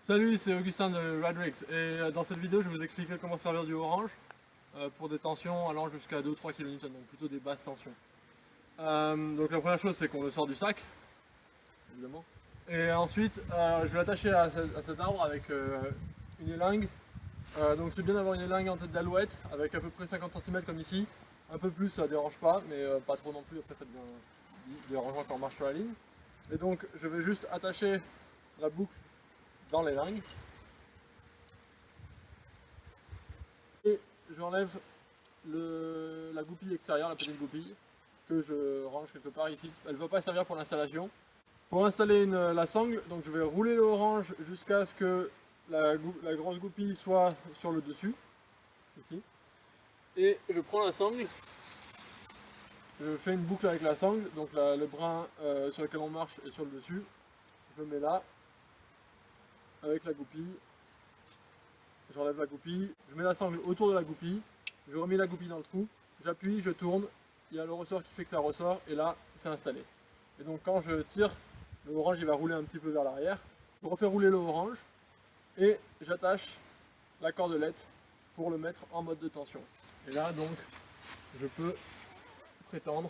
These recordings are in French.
Salut, c'est Augustin de Radrix et dans cette vidéo je vais vous expliquer comment servir du orange pour des tensions allant jusqu'à 2-3 kN, donc plutôt des basses tensions. Donc la première chose c'est qu'on le sort du sac, évidemment. Et ensuite je vais l'attacher à cet arbre avec une élingue. Donc c'est bien d'avoir une élingue en tête d'alouette avec à peu près 50 cm comme ici. Un peu plus ça dérange pas, mais pas trop non plus, après ça devient dérangeant quand on marche sur la ligne. Et donc je vais juste attacher la boucle dans l'élingue. Et j'enlève la goupille extérieure, la petite goupille, que je range quelque part ici. Elle ne va pas servir pour l'installation. Pour installer la sangle, donc je vais rouler l'orange jusqu'à ce que la grosse goupille soit sur le dessus, ici. Et je prends la sangle, je fais une boucle avec la sangle, donc le brin sur lequel on marche est sur le dessus. Je le mets là, avec la goupille. J'enlève la goupille, je mets la sangle autour de la goupille, je remets la goupille dans le trou, j'appuie, je tourne, il y a le ressort qui fait que ça ressort, et là, c'est installé. Et donc quand je tire, l'orange il va rouler un petit peu vers l'arrière. Je refais rouler l'orange, et j'attache la cordelette pour le mettre en mode de tension. Et là, donc, je peux prétendre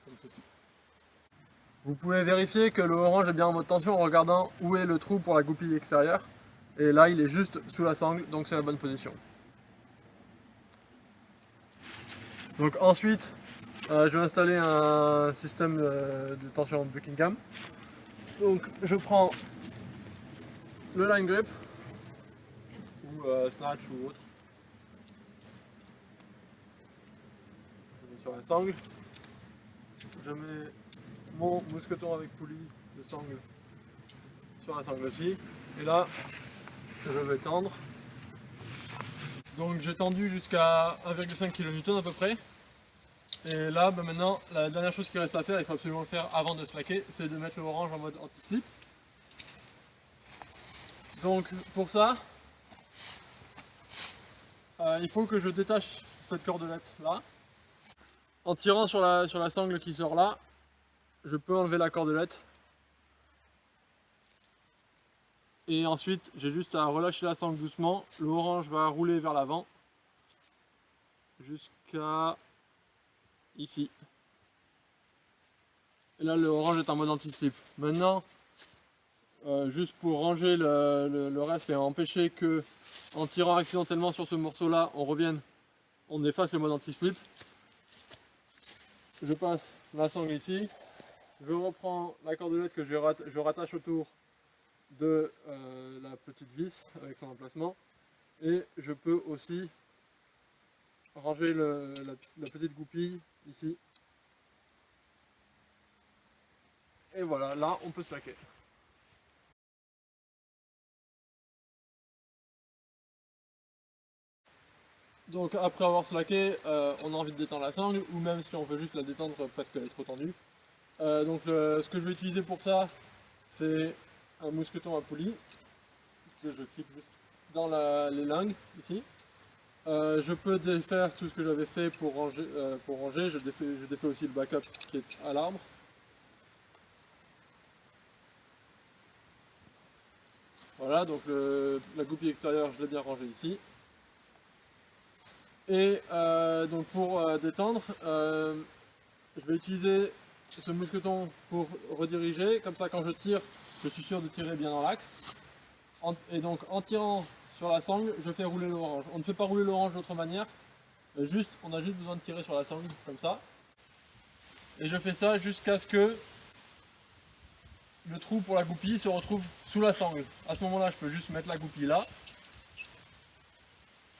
comme ceci. Vous pouvez vérifier que l'orange est bien en mode tension en regardant où est le trou pour la goupille extérieure. Et là, il est juste sous la sangle, donc c'est la bonne position. Donc ensuite, je vais installer un système de tension Buckingham. Donc je prends le line grip, ou snatch ou autre. Je mets sur la sangle. Je mets mon mousqueton avec poulie de sangle sur la sangle aussi. Et là, je vais tendre. Donc j'ai tendu jusqu'à 1,5 kN à peu près. Et là, maintenant, la dernière chose qui reste à faire, il faut absolument le faire avant de slacker, c'est de mettre l'orange en mode anti-slip. Donc pour ça, il faut que je détache cette cordelette là. En tirant sur la sangle qui sort là, je peux enlever la cordelette. Et ensuite, j'ai juste à relâcher la sangle doucement. L'orange va rouler vers l'avant jusqu'à ici. Et là, l'orange est en mode anti-slip. Maintenant, juste pour ranger le reste et empêcher que, en tirant accidentellement sur ce morceau-là, on efface le mode anti-slip. Je passe la sangle ici. Je reprends la cordelette que je rattache autour de la petite vis avec son emplacement. Et je peux aussi ranger la petite goupille ici. Et voilà, là on peut slacker. Donc après avoir slacké, on a envie de détendre la sangle, ou même si on veut juste la détendre parce qu'elle est trop tendue. Ce que je vais utiliser pour ça, c'est un mousqueton à poulie, que je clique juste dans l'élingue, ici. Je peux défaire tout ce que j'avais fait pour ranger. Je défais aussi le backup qui est à l'arbre. Voilà, donc la goupille extérieure, je l'ai bien rangée ici. Et donc pour détendre, je vais utiliser ce mousqueton pour rediriger. Comme ça, quand je tire, je suis sûr de tirer bien dans l'axe. Et donc en tirant sur la sangle, je fais rouler l'orange. On ne fait pas rouler l'orange d'autre manière. On a juste besoin de tirer sur la sangle, comme ça. Et je fais ça jusqu'à ce que le trou pour la goupille se retrouve sous la sangle. À ce moment-là, je peux juste mettre la goupille là.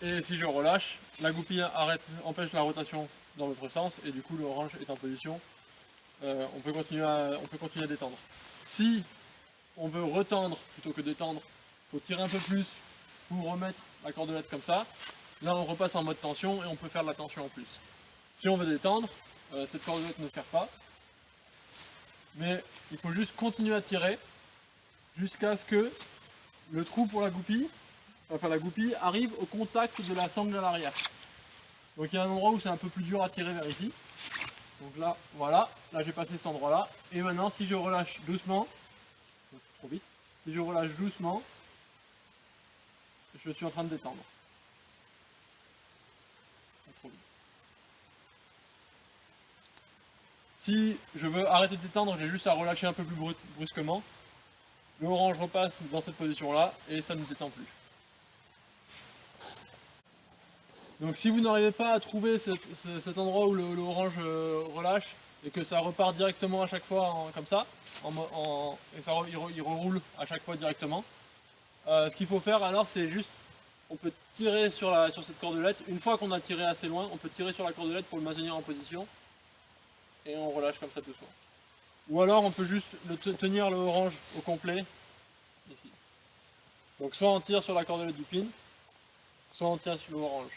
Et si je relâche, la goupille empêche la rotation dans l'autre sens et du coup l'orange est en position. On peut continuer à détendre. Si on veut retendre plutôt que détendre, il faut tirer un peu plus pour remettre la cordelette comme ça. Là on repasse en mode tension et on peut faire de la tension en plus. Si on veut détendre, cette cordelette ne sert pas. Mais il faut juste continuer à tirer jusqu'à ce que le trou pour la goupille arrive au contact de la sangle à l'arrière. Donc il y a un endroit où c'est un peu plus dur à tirer vers ici. Donc là, voilà, là j'ai passé cet endroit là. Et maintenant si je relâche doucement, trop vite, Si je relâche doucement, je suis en train de détendre. Pas trop vite. Si je veux arrêter de détendre, j'ai juste à relâcher un peu plus brusquement. Le orange repasse dans cette position là et ça ne détend plus. Donc si vous n'arrivez pas à trouver cet endroit où le orange relâche et que ça repart directement à chaque fois comme ça, et il reroule à chaque fois directement, ce qu'il faut faire alors c'est juste, on peut tirer sur cette cordelette. Une fois qu'on a tiré assez loin, on peut tirer sur la cordelette pour le maintenir en position et on relâche comme ça doucement. Ou alors on peut juste tenir le orange au complet ici. Donc soit on tire sur la cordelette du pin, soit on tire sur l'orange.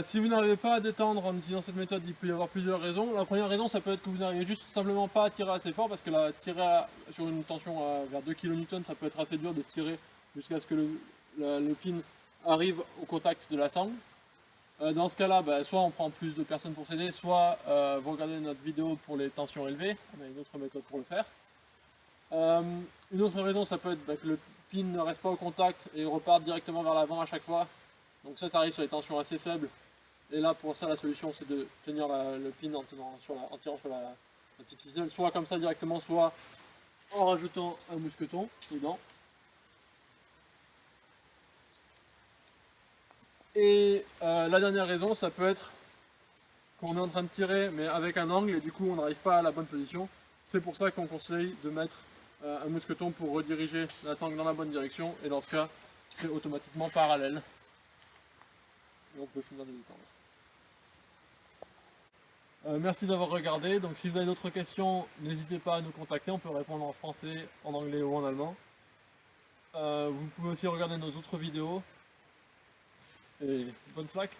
Si vous n'arrivez pas à détendre en utilisant cette méthode, il peut y avoir plusieurs raisons. La première raison, ça peut être que vous n'arrivez juste simplement pas à tirer assez fort, parce que tirer sur une tension vers 2 kN, ça peut être assez dur de tirer jusqu'à ce que le pin arrive au contact de la sangle. Dans ce cas-là, soit on prend plus de personnes pour s'aider, soit vous regardez notre vidéo pour les tensions élevées. On a une autre méthode pour le faire. Une autre raison, ça peut être que le pin ne reste pas au contact et repart directement vers l'avant à chaque fois. Donc ça arrive sur les tensions assez faibles. Et là, pour ça, la solution, c'est de tenir le pin en tirant sur la petite ficelle, soit comme ça directement, soit en rajoutant un mousqueton dedans. Et la dernière raison, ça peut être qu'on est en train de tirer, mais avec un angle, et du coup, on n'arrive pas à la bonne position. C'est pour ça qu'on conseille de mettre un mousqueton pour rediriger la sangle dans la bonne direction. Et dans ce cas, c'est automatiquement parallèle. Et on peut finir de détendre. Merci d'avoir regardé. Donc si vous avez d'autres questions, n'hésitez pas à nous contacter. On peut répondre en français, en anglais ou en allemand. Vous pouvez aussi regarder nos autres vidéos. Et bonne slack!